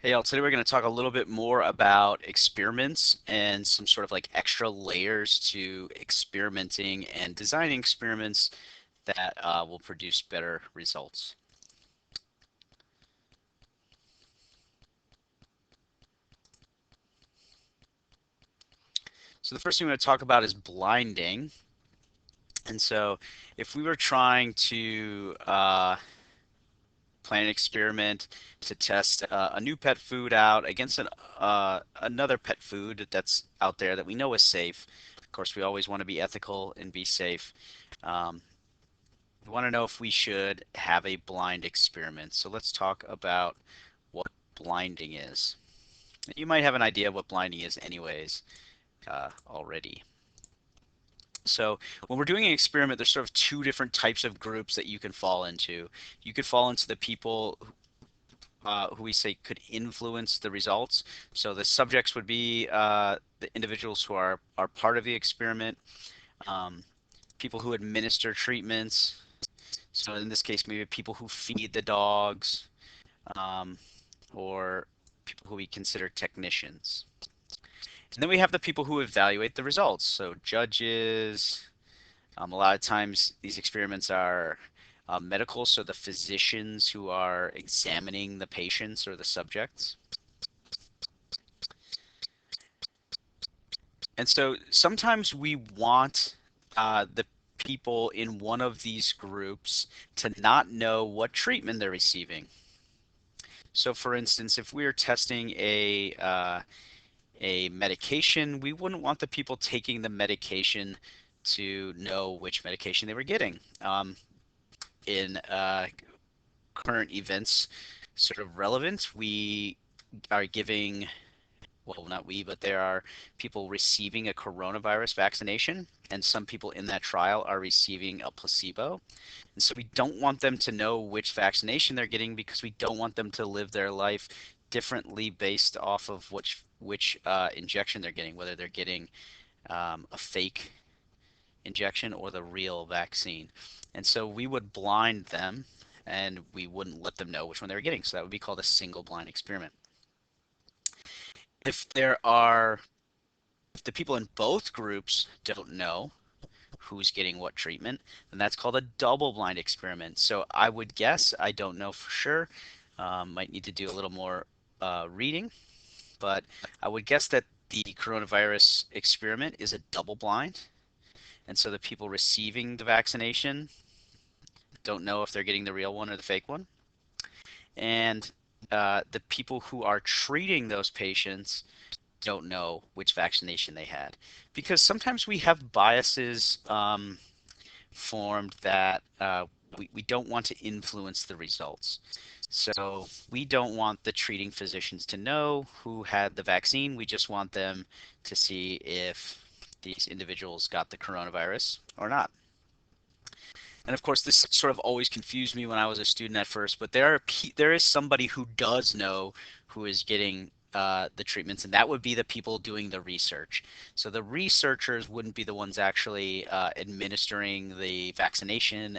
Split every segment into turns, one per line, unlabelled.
Hey, y'all, today we're going to talk a little bit more about experiments and some sort of like extra layers to experimenting and designing experiments that will produce better results. So the first thing we're going to talk about is blinding. And so if we were trying to plan an experiment to test a new pet food out against another pet food that's out there that we know is safe. Of course, we always want to be ethical and be safe. Um, we want to know if we should have a blind experiment. So let's talk about what blinding is. You might have an idea of what blinding is anyways already. So when we're doing an experiment, there's sort of two different types of groups that you can fall into. You could fall into the people who we say could influence the results. So the subjects would be the individuals who are part of the experiment, um, people who administer treatments. So in this case, maybe people who feed the dogs, um, or people who we consider technicians. And then we have the people who evaluate the results. So judges. A lot of times these experiments are medical, so the physicians who are examining the patients or the subjects. And so sometimes we want the people in one of these groups to not know what treatment they're receiving. So for instance, if we are testing a medication, we wouldn't want the people taking the medication to know which medication they were getting. In current events, sort of relevant, we are giving, well, not we, but there are people receiving a coronavirus vaccination, and some people in that trial are receiving a placebo. And so we don't want them to know which vaccination they're getting because we don't want them to live their life differently based off of which injection they're getting, whether they're getting a fake injection or the real vaccine. And so we would blind them and we wouldn't let them know which one they were getting. So that would be called a single blind experiment. If there are if the people in both groups don't know who's getting what treatment, then that's called a double blind experiment. So I would guess, I don't know for sure, might need to do a little more reading, but I would guess that the coronavirus experiment is a double blind. And so the people receiving the vaccination don't know if they're getting the real one or the fake one. And the people who are treating those patients don't know which vaccination they had. Because sometimes we have biases formed that we don't want to influence the results. So we don't want the treating physicians to know who had the vaccine. We just want them to see if these individuals got the coronavirus or not. And of course, this sort of always confused me when I was a student at first, but there is somebody who does know who is getting the treatments, and that would be the people doing the research. So the researchers wouldn't be the ones actually administering the vaccination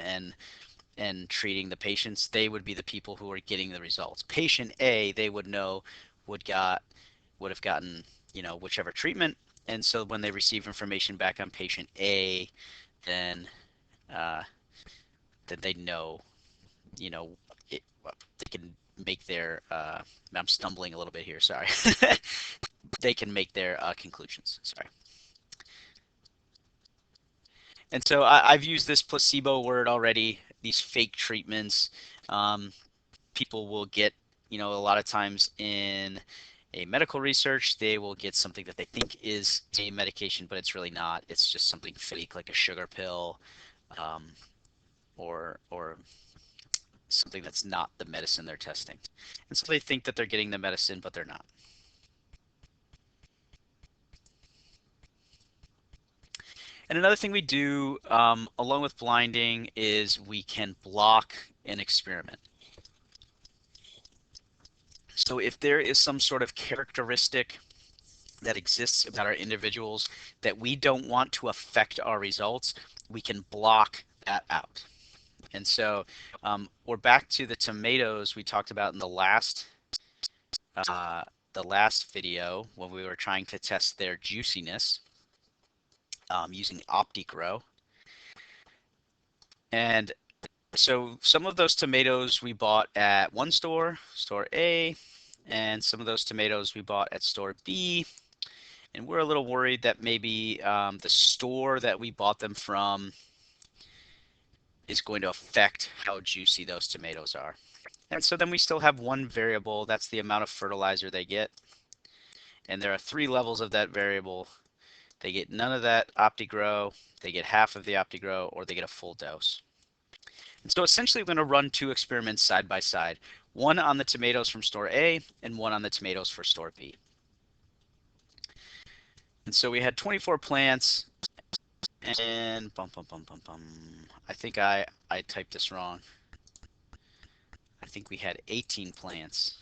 and treating the patients. They would be the people who are getting the results. Patient A, they would know would got would have gotten whichever treatment, and so when they receive information back on patient A, then uh, then they know you know, they can make their, I'm stumbling a little bit here, sorry. They can make their conclusions, sorry. And so I've used this placebo word already, these fake treatments. Um, People will get, a lot of times in a medical research, they will get something that they think is a medication, but it's really not. It's just something fake, like a sugar pill, um, or something that's not the medicine they're testing. And so they think that they're getting the medicine, but they're not. And another thing we do along with blinding is we can block an experiment. So if there is some sort of characteristic that exists about our individuals that we don't want to affect our results, we can block that out. And so we're back to the tomatoes we talked about in the last uh, the last video when we were trying to test their juiciness using OptiGrow. And so some of those tomatoes we bought at one store, store A, and some of those tomatoes we bought at store B. And we're a little worried that maybe the store that we bought them from is going to affect how juicy those tomatoes are. And so then we still have one variable, that's the amount of fertilizer they get. And there are three levels of that variable. They get none of that OptiGrow, they get half of the OptiGrow, or they get a full dose. And so essentially we're going to run two experiments side by side, one on the tomatoes from store A and one on the tomatoes for store B. And so we had 24 plants and I think I typed this wrong. I think we had 18 plants,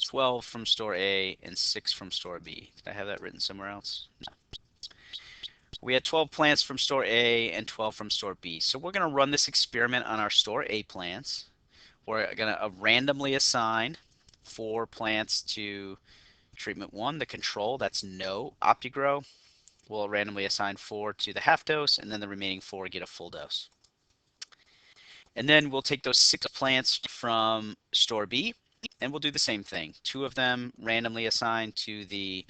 12 from store A and 6 from store B. Did I have that written somewhere else? No. We had 12 plants from store A and 12 from store B. So we're going to run this experiment on our store A plants. We're going to randomly assign 4 plants to treatment 1, the control, that's no OptiGrow. We'll randomly assign 4 to the half dose, and then the remaining 4 get a full dose. And then we'll take those 6 plants from store B, and we'll do the same thing. 2 of them randomly assigned to the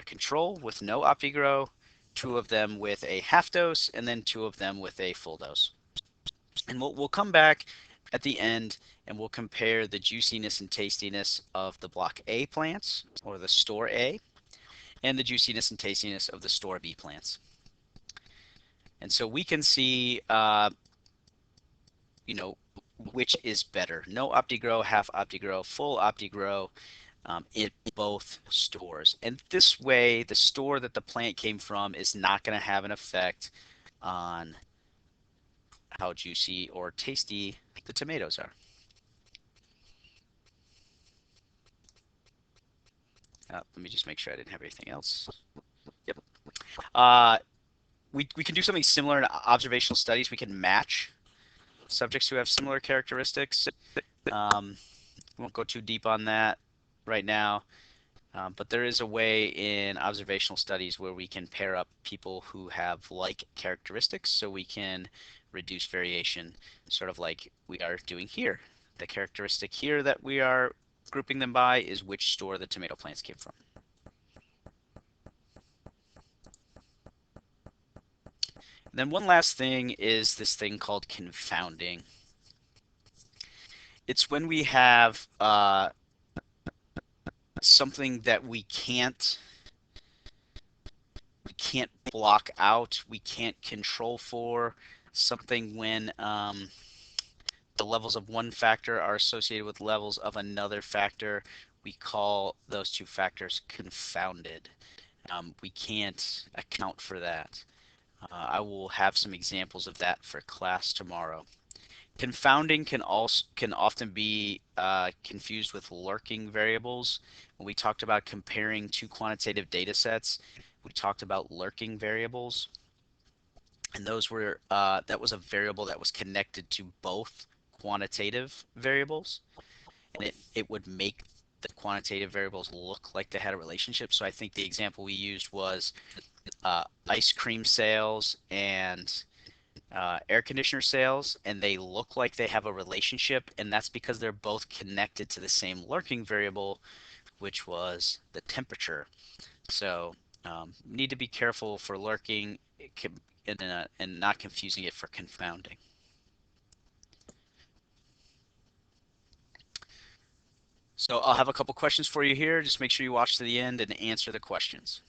control with no OptiGrow, 2 of them with a half dose, and then 2 of them with a full dose. And we'll come back at the end and we'll compare the juiciness and tastiness of the block A plants, or the store A, and the juiciness and tastiness of the store B plants. And so we can see, you know, which is better. No OptiGrow, half OptiGrow, full OptiGrow in both stores. And this way, the store that the plant came from is not going to have an effect on how juicy or tasty the tomatoes are. Let me just make sure I didn't have anything else. Yep. Uh, we can do something similar in observational studies. We can match subjects who have similar characteristics. We won't go too deep on that right now, but there is a way in observational studies where we can pair up people who have like characteristics so we can reduce variation, sort of like we are doing here. The characteristic here that we are grouping them by is which store the tomato plants came from. And then one last thing is this thing called confounding. It's when we have something that we can't block out, we can't control for, something when the levels of one factor are associated with levels of another factor. We call those two factors confounded. We can't account for that. I will have some examples of that for class tomorrow. Confounding can often be confused with lurking variables. When we talked about comparing two quantitative data sets, we talked about lurking variables, and those were that was a variable that was connected to both quantitative variables, and it would make the quantitative variables look like they had a relationship. So I think the example we used was ice cream sales and air conditioner sales, and they look like they have a relationship, and that's because they're both connected to the same lurking variable, which was the temperature. So need to be careful for lurking and not confusing it for confounding. So I'll have a couple questions for you here. Just make sure you watch to the end and answer the questions.